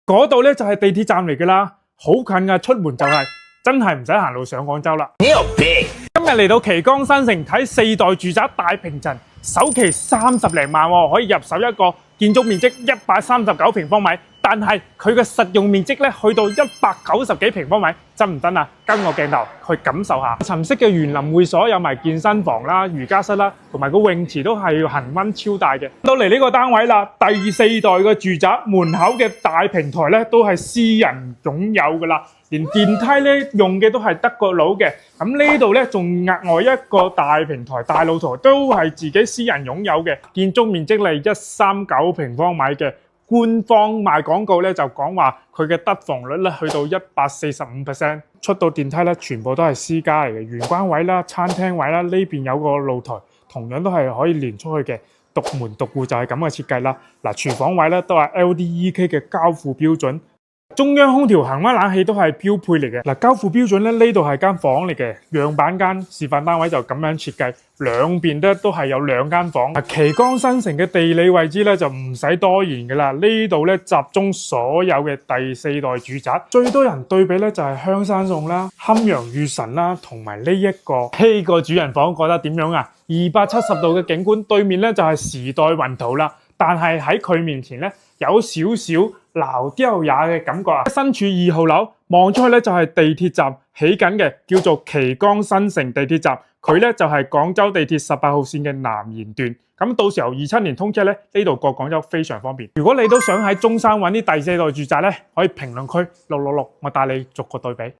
嗰度咧就係地鐵站嚟噶啦，好近啊，出門就係，真係唔使行路上廣州啦。今日嚟到旗江新城睇4代住宅大平層，首期30零萬喎，可以入手一個建築面積139平方米，但係佢嘅實用面積咧去到190幾平方米，真唔真啊？跟我鏡頭去感受下。沉色嘅園林會所有埋健身房啦、瑜伽室啦，同埋個泳池都係恆溫超大嘅。到嚟呢個單位啦，第4代嘅住宅門口嘅大平台咧都係私人擁有噶啦，連電梯咧用嘅都係德國佬嘅。咁呢度咧仲額外一個大平台大露台都係自己私人擁有嘅，建築面積係139平方米嘅。官方賣廣告咧就講話佢嘅得房率咧去到145%，出到電梯咧全部都係私家嚟嘅，玄關位啦、餐廳位啦，呢邊有個露台，同樣都係可以連出去嘅，獨門獨戶就係咁嘅設計啦。嗱，廚房位咧都係 LDEK 嘅交付標準。中央空調恆溫冷氣都係標配嚟嘅。嗱，交付標準咧呢度係間房嚟嘅，樣板間示範單位就咁樣設計，兩邊咧都係有2間房。旗江新城嘅地理位置咧就唔使多言噶啦，呢度咧集中所有嘅第4代住宅，最多人對比咧就係香山頌啦、堪陽御神啦，同埋呢個主人房覺得點樣啊？270度嘅景觀，對面咧就係時代雲圖啦，但係喺佢面前咧有少少老掉牙嘅感覺啊！身處2號樓，望出去咧就係地鐵站起緊嘅，叫做旗江新城地鐵站。佢咧就係廣州地鐵18號線嘅南延段。咁到時候27年通車咧，呢度過廣州非常方便。如果你都想喺中山揾啲第4代住宅咧，可以評論區666，我帶你逐個對比。